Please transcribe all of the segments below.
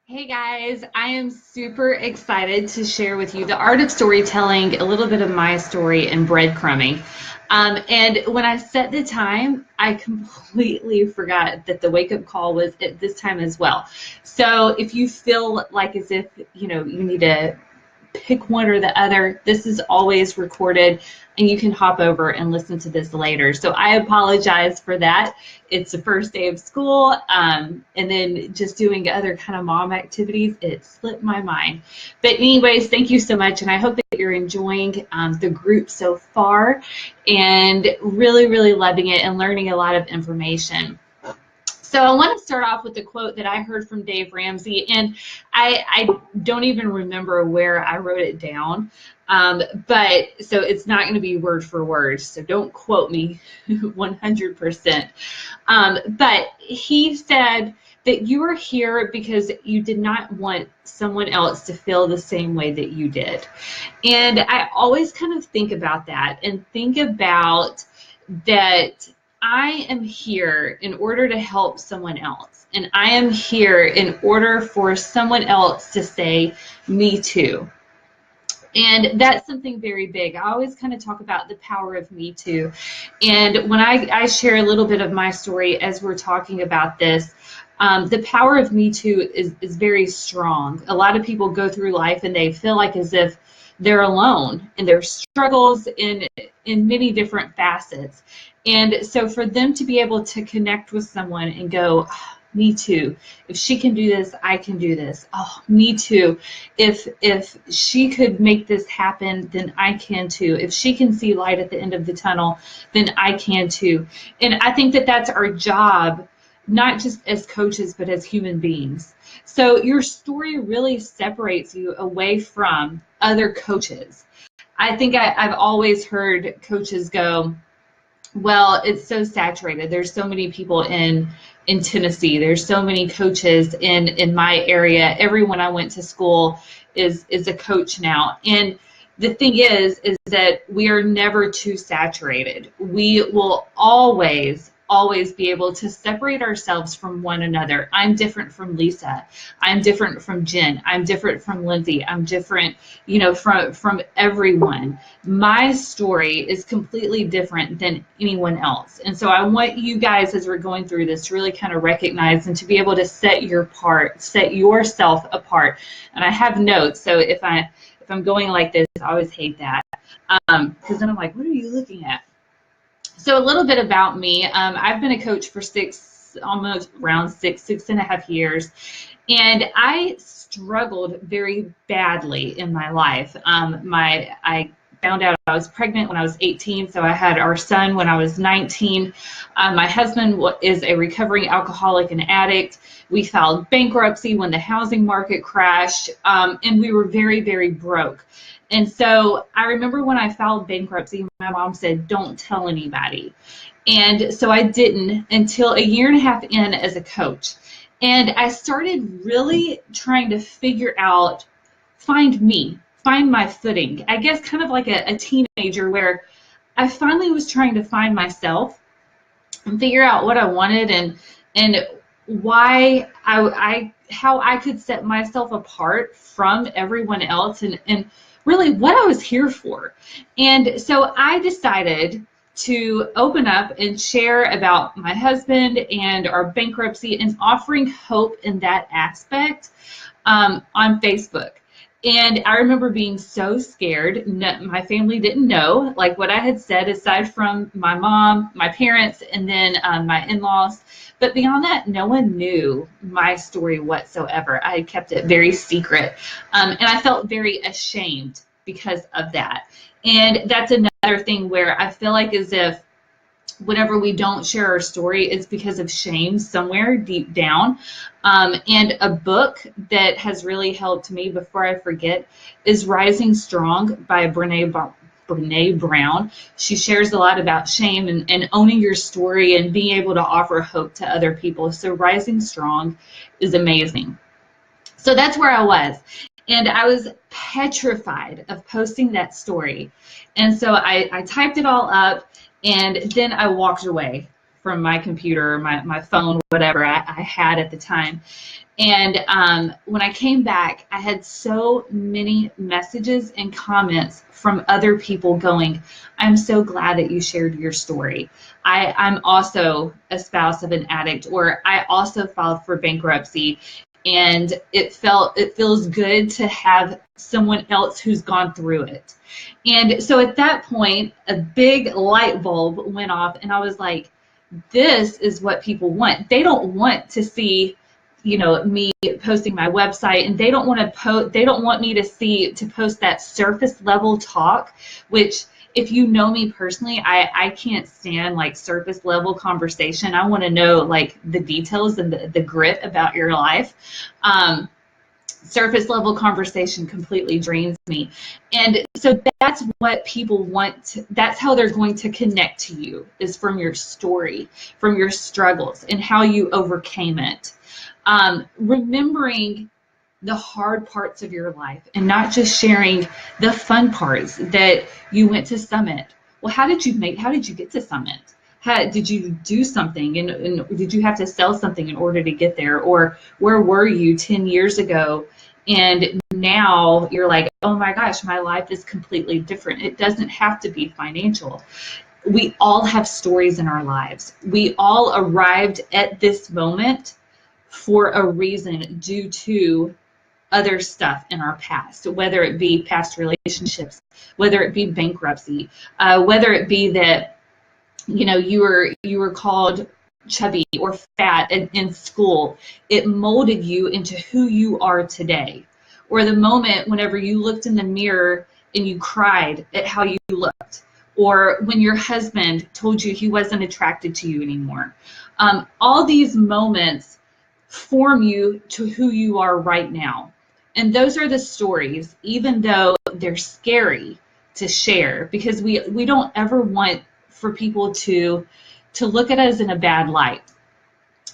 Hey guys, I am super excited to share with you the art of storytelling, a little bit of my story, and breadcrumbing. And when I set the time, I completely forgot that the wake up call was at this time as well. So if you feel like as if you need to pick one or the other, this is always recorded and you can hop over and listen to this later. So I apologize for that. It's the first day of school, and then just doing other kind of mom activities, it slipped my mind. But anyways, thank you so much, and I hope that you're enjoying the group so far and really, really loving it and learning a lot of information. So I want to start off with a quote that I heard from Dave Ramsey, and I don't even remember where I wrote it down, but so it's not going to be word for word, so don't quote me 100%. But he said that you are here because you did not want someone else to feel the same way that you did. And I always kind of think about that and think about that I am here in order to help someone else. And I am here in order for someone else to say, me too. And that's something very big. I always kind of talk about the power of me too. And when I share a little bit of my story as we're talking about this, the power of me too is very strong. A lot of people go through life and they feel like as if they're alone in their struggles in many different facets. And so for them to be able to connect with someone and go, oh, me too. If she can do this, I can do this. Oh, me too. If she could make this happen, then I can too. If she can see light at the end of the tunnel, then I can too. And I think that that's our job, not just as coaches, but as human beings. So your story really separates you away from other coaches. I think I've always heard coaches go, well, it's so saturated. There's so many people in Tennessee. There's so many coaches in my area. Everyone I went to school is a coach now. And the thing is that we are never too saturated. We will always be able to separate ourselves from one another. I'm different from Lisa. I'm different from Jen. I'm different from Lindsay. I'm different, from everyone. My story is completely different than anyone else. And so I want you guys, as we're going through this, to really kind of recognize and to be able to set yourself apart. And I have notes, so if I'm going like this, I always hate that, because then I'm like, what are you looking at? So a little bit about me. I've been a coach for almost around six and a half years, and I struggled very badly in my life. I found out I was pregnant when I was 18, so I had our son when I was 19. My husband is a recovering alcoholic and addict. We filed bankruptcy when the housing market crashed, and we were very, very broke. And so I remember when I filed bankruptcy, my mom said, don't tell anybody. And so I didn't until a year and a half in as a coach. And I started really trying to figure out, find my footing. I guess kind of like a teenager, where I finally was trying to find myself and figure out what I wanted and why how I could set myself apart from everyone else and really what I was here for. And so I decided to open up and share about my husband and our bankruptcy and offering hope in that aspect on Facebook. And I remember being so scared. My family didn't know, like what I had said, aside from my mom, my parents, and then my in-laws. But beyond that, no one knew my story whatsoever. I had kept it very secret. And I felt very ashamed because of that. And that's another thing where I feel like as if whenever we don't share our story, it's because of shame somewhere deep down. And a book that has really helped me, before I forget, is Rising Strong by Brene Brown. She shares a lot about shame and owning your story and being able to offer hope to other people. So Rising Strong is amazing. So that's where I was. And I was petrified of posting that story. And so I typed it all up, and then I walked away from my computer, my phone, whatever I had at the time. And when I came back, I had so many messages and comments from other people going, I'm so glad that you shared your story. I'm also a spouse of an addict, or I also filed for bankruptcy. And it feels good to have someone else who's gone through it. And so at that point, a big light bulb went off, and I was like, this is what people want. They don't want to see, me posting my website, and they don't want me to post that surface level talk, which, if you know me personally, I can't stand like surface level conversation. I want to know like the details and the grit about your life. Surface level conversation completely drains me. And so that's what people want. That's how they're going to connect to you, is from your story, from your struggles, and how you overcame it. Remembering the hard parts of your life, and not just sharing the fun parts, that you went to Summit. Well, how did you get to Summit? How did you do something, and did you have to sell something in order to get there? Or where were you 10 years ago? And now you're like, oh my gosh, my life is completely different. It doesn't have to be financial. We all have stories in our lives. We all arrived at this moment for a reason, due to other stuff in our past, whether it be past relationships, whether it be bankruptcy, whether it be that, you were called chubby or fat in school. It molded you into who you are today. Or the moment whenever you looked in the mirror and you cried at how you looked, or when your husband told you he wasn't attracted to you anymore. All these moments form you to who you are right now. And those are the stories, even though they're scary to share, because we don't ever want for people to look at us in a bad light.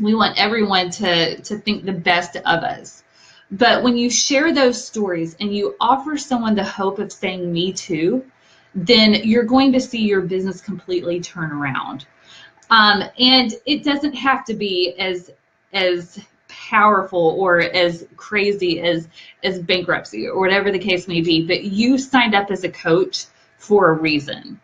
We want everyone to think the best of us. But when you share those stories and you offer someone the hope of saying me too, then you're going to see your business completely turn around. And it doesn't have to be as powerful or as crazy as bankruptcy or whatever the case may be, but you signed up as a coach for a reason.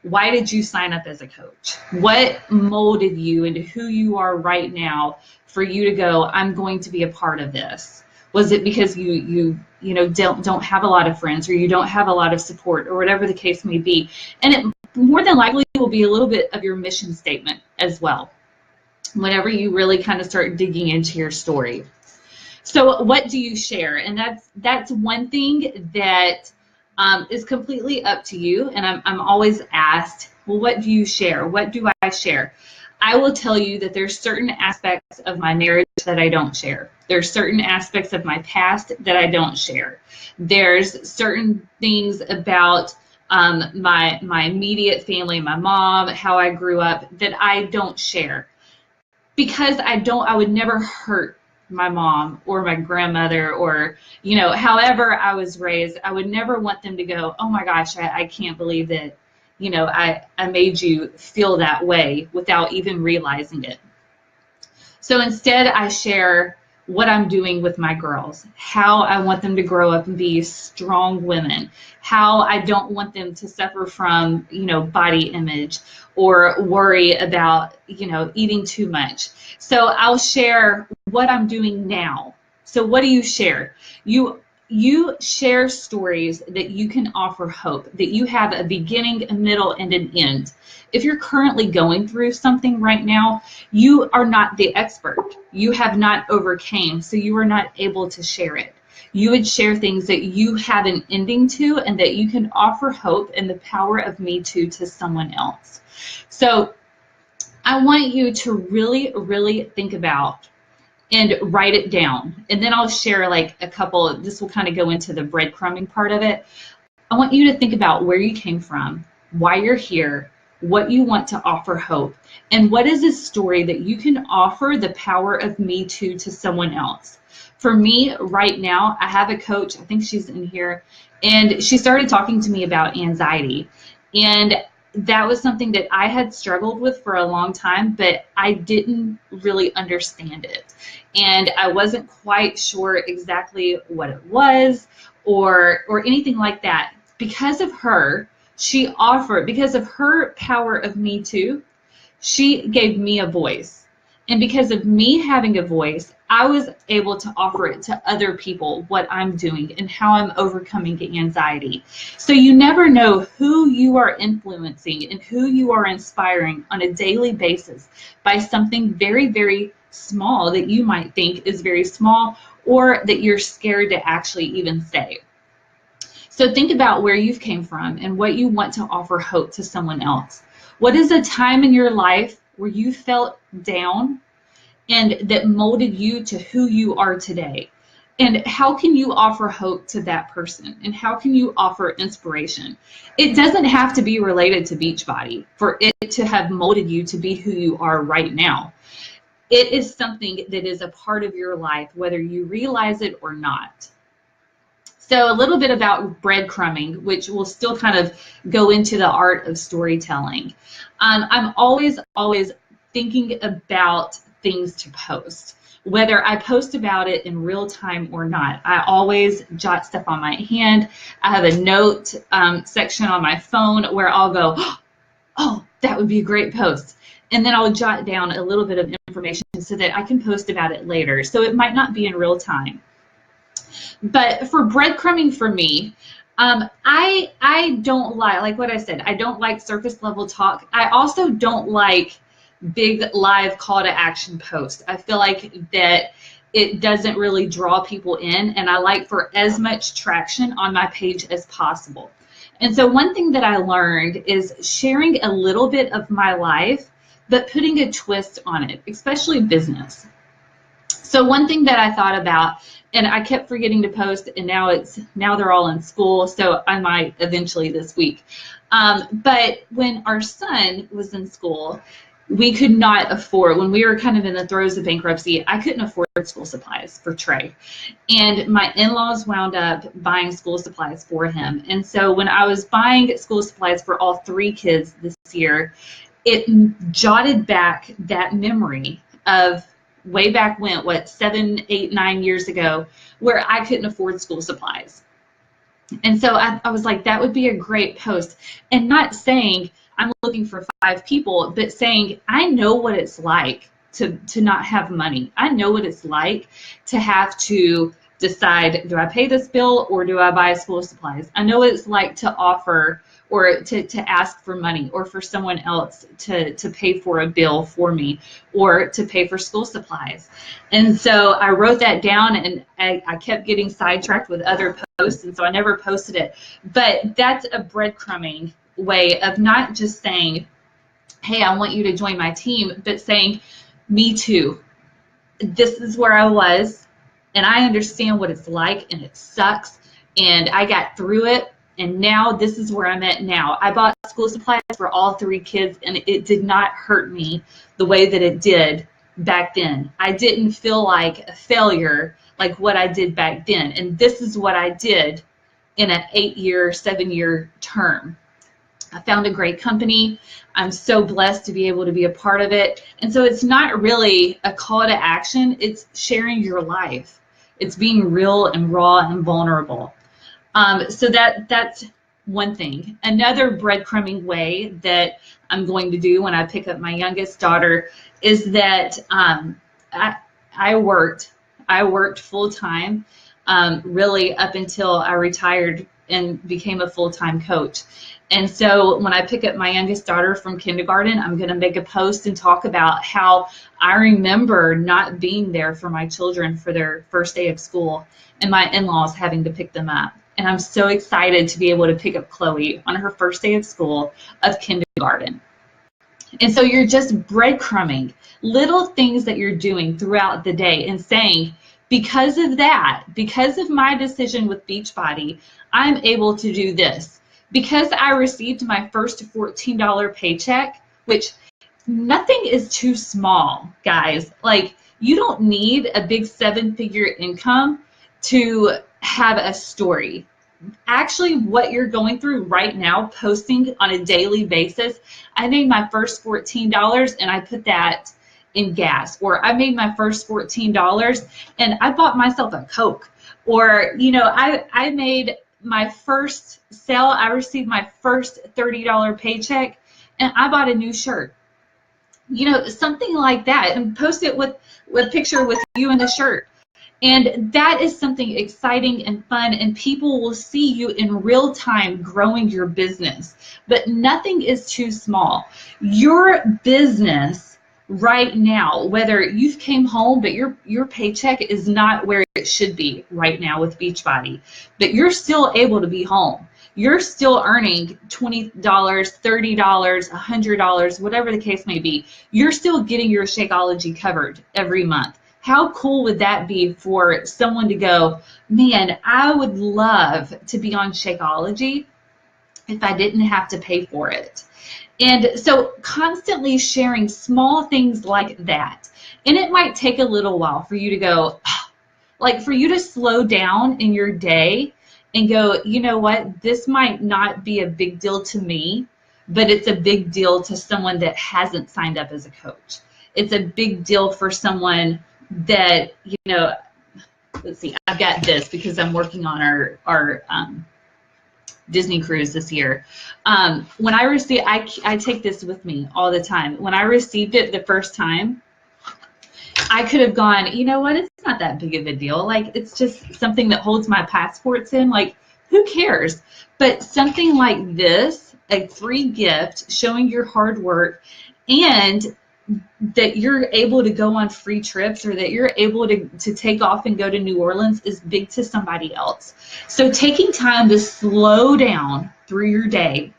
Why did you sign up as a coach? What molded you into who you are right now for you to go, I'm going to be a part of this? Was it because you don't have a lot of friends, or you don't have a lot of support, or whatever the case may be? And it more than likely will be a little bit of your mission statement as well, whenever you really kind of start digging into your story. So what do you share? And that's one thing that is completely up to you. And I'm always asked, well, what do you share? What do I share? I will tell you that there's certain aspects of my marriage that I don't share. There's certain aspects of my past that I don't share. There's certain things about my immediate family, my mom, how I grew up, that I don't share, because I would never hurt my mom or my grandmother, or, however I was raised. I would never want them to go, oh my gosh, I can't believe that, I made you feel that way, without even realizing it. So instead, I share what I'm doing with my girls, how I want them to grow up and be strong women, how I don't want them to suffer from, body image, or worry about, eating too much. So I'll share what I'm doing now. So what do you share? You share stories that you can offer hope, that you have a beginning, a middle, and an end. If you're currently going through something right now, you are not the expert. You have not overcame, so you are not able to share it. You would share things that you have an ending to, and that you can offer hope and the power of me too to someone else. So I want you to really, really think about and write it down. And then I'll share like a couple, this will kind of go into the breadcrumbing part of it. I want you to think about where you came from, why you're here, what you want to offer hope, and what is a story that you can offer the power of me to someone else. For me right now, I have a coach, I think she's in here, and she started talking to me about anxiety. And that was something that I had struggled with for a long time, but I didn't really understand it. And I wasn't quite sure exactly what it was or anything like that. Because of her, she offered, because of her power of Me Too, she gave me a voice. And because of me having a voice, I was able to offer it to other people, what I'm doing and how I'm overcoming anxiety. So you never know who you are influencing and who you are inspiring on a daily basis by something very, very small that you might think is very small or that you're scared to actually even say. So think about where you've came from and what you want to offer hope to someone else. What is a time in your life where you felt down and that molded you to who you are today? And how can you offer hope to that person? And how can you offer inspiration? It doesn't have to be related to Beachbody for it to have molded you to be who you are right now. It is something that is a part of your life, whether you realize it or not. So a little bit about breadcrumbing, which will still kind of go into the art of storytelling. I'm always thinking about things to post, whether I post about it in real time or not. I always jot stuff on my hand. I have a note section on my phone where I'll go, oh, that would be a great post. And then I'll jot down a little bit of information so that I can post about it later. So it might not be in real time. But for breadcrumbing for me, I don't like what I said, I don't like surface level talk. I also don't like big live call to action posts. I feel like that it doesn't really draw people in, and I like for as much traction on my page as possible. And so one thing that I learned is sharing a little bit of my life, but putting a twist on it, especially business. So one thing that I thought about, and I kept forgetting to post, and now they're all in school, so I might eventually this week. But when our son was in school, we could not afford, when we were kind of in the throes of bankruptcy, I couldn't afford school supplies for Trey. And my in-laws wound up buying school supplies for him. And so when I was buying school supplies for all 3 kids this year, it jotted back that memory of way back when, 7, 8, 9 years ago, where I couldn't afford school supplies. And so I was like, that would be a great post. And not saying I'm looking for 5 people, but saying I know what it's like to not have money. I know what it's like to have to decide, do I pay this bill or do I buy school supplies? I know what it's like to offer or to ask for money, or for someone else to pay for a bill for me, or to pay for school supplies. And so I wrote that down, and I kept getting sidetracked with other posts, and so I never posted it. But that's a breadcrumbing way of not just saying, hey, I want you to join my team, but saying, me too. This is where I was, and I understand what it's like, and it sucks, and I got through it. And now this is where I'm at now. I bought school supplies for all 3 kids, and it did not hurt me the way that it did back then. I didn't feel like a failure like what I did back then. And this is what I did in an 8-year, 7-year term. I found a great company. I'm so blessed to be able to be a part of it. And so it's not really a call to action. It's sharing your life. It's being real and raw and vulnerable. So that's one thing. Another breadcrumbing way that I'm going to do when I pick up my youngest daughter is that I worked full time, really up until I retired and became a full-time coach. And so when I pick up my youngest daughter from kindergarten, I'm going to make a post and talk about how I remember not being there for my children for their first day of school and my in-laws having to pick them up. And I'm so excited to be able to pick up Chloe on her first day of school of kindergarten. And so you're just breadcrumbing little things that you're doing throughout the day and saying, because of that, because of my decision with Beachbody, I'm able to do this. Because I received my first $14 paycheck, which nothing is too small, guys. Like, you don't need a big 7-figure income to have a story. actually what you're going through right now, posting on a daily basis. I made my first $14 and I put that in gas, or I made my first $14 and I bought myself a Coke, or, I made my first sale. I received my first $30 paycheck and I bought a new shirt, something like that, and post it with a picture with you in the shirt. And that is something exciting and fun, and people will see you in real time growing your business. But nothing is too small. Your business right now, whether you've came home, but your paycheck is not where it should be right now with Beachbody, but you're still able to be home. You're still earning $20, $30, $100, whatever the case may be. You're still getting your Shakeology covered every month. How cool would that be for someone to go, man, I would love to be on Shakeology if I didn't have to pay for it. And so constantly sharing small things like that. And it might take a little while for you to go, like for you to slow down in your day and go, you know what, this might not be a big deal to me, but it's a big deal to someone that hasn't signed up as a coach. It's a big deal for someone that, let's see, I've got this because I'm working on our Disney cruise this year. When I received, I take this with me all the time. When I received it the first time, I could have gone, you know what, it's not that big of a deal. Like, it's just something that holds my passports in. Like, who cares? But something like this, a free gift showing your hard work, and that you're able to go on free trips, or that you're able to take off and go to New Orleans, is big to somebody else. So taking time to slow down through your day,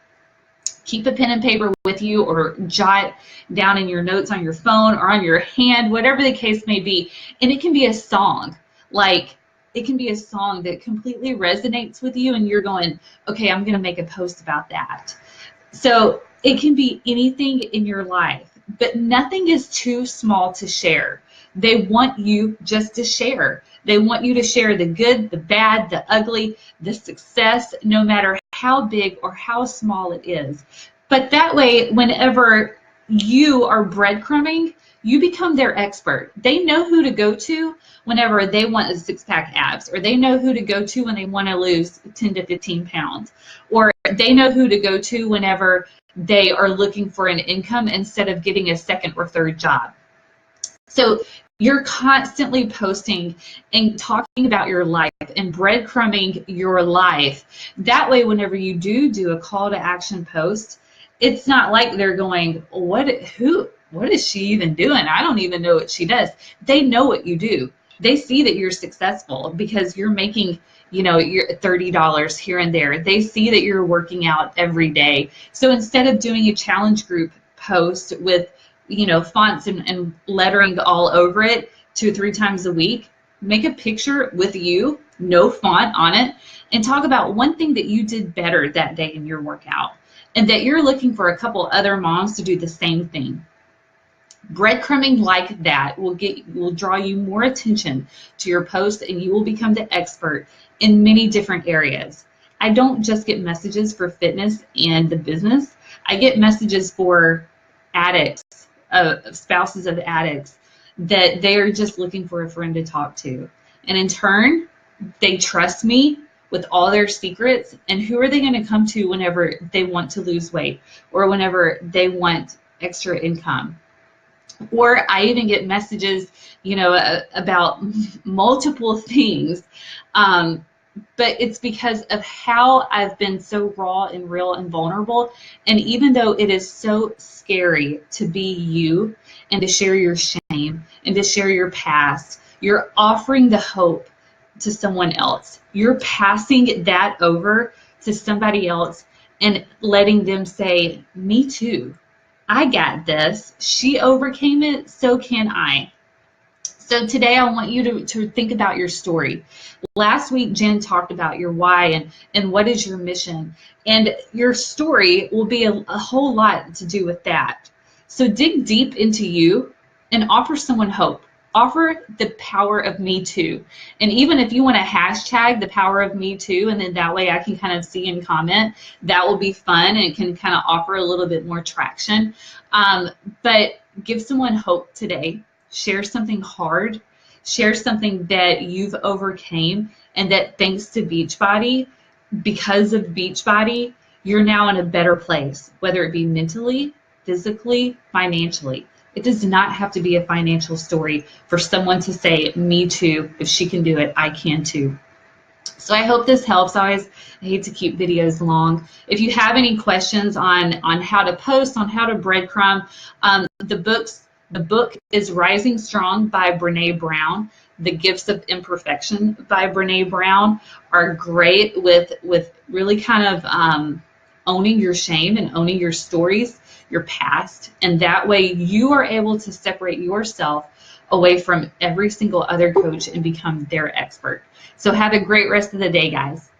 keep a pen and paper with you, or jot down in your notes on your phone or on your hand, whatever the case may be. And it can be a song, like it can be a song that completely resonates with you and you're going, okay, I'm going to make a post about that. So it can be anything in your life, but nothing is too small to share. They want you just to share. They want you to share the good, the bad, the ugly, the success, no matter how big or how small it is. But that way, whenever you are breadcrumbing, you become their expert. They know who to go to whenever they want a six-pack abs, or they know who to go to when they want to lose 10 to 15 pounds, or they know who to go to whenever they are looking for an income instead of getting a second or third job. So you're constantly posting and talking about your life and breadcrumbing your life. That way, whenever you do a call to action post, it's not like they're going, what is she even doing? I don't even know what she does. They know what you do. They see that you're successful because you're making, you're $30 here and there. They see that you're working out every day. So instead of doing a challenge group post with, fonts and lettering all over it 2 or 3 times a week, make a picture with you, no font on it, and talk about one thing that you did better that day in your workout, and that you're looking for a couple other moms to do the same thing. Breadcrumbing like that will draw you more attention to your post, and you will become the expert in many different areas. I don't just get messages for fitness and the business. I get messages for addicts, spouses of addicts, that they are just looking for a friend to talk to. And in turn, they trust me with all their secrets. And who are they going to come to whenever they want to lose weight, or whenever they want extra income? Or I even get messages, about multiple things. But it's because of how I've been so raw and real and vulnerable. And even though it is so scary to be you and to share your shame and to share your past, you're offering the hope to someone else. You're passing that over to somebody else and letting them say, me too. I got this. She overcame it, so can I. So today I want you to think about your story. Last week, Jen talked about your why and what is your mission. And your story will be a whole lot to do with that. So dig deep into you and offer someone hope. offer the power of me too. And even if you want to hashtag the power of me too, and then that way I can kind of see and comment, that will be fun and it can kind of offer a little bit more traction. But give someone hope today. Share something hard. Share something that you've overcame, and that thanks to Beachbody, because of Beachbody, you're now in a better place, whether it be mentally, physically, financially. It does not have to be a financial story for someone to say, me too, if she can do it, I can too. So I hope this helps. I hate to keep videos long. If you have any questions on how to post, on how to breadcrumb, the book is Rising Strong by Brene Brown. The Gifts of Imperfection by Brene Brown are great with really kind of owning your shame and owning your stories, your past, and that way you are able to separate yourself away from every single other coach and become their expert. So have a great rest of the day, guys.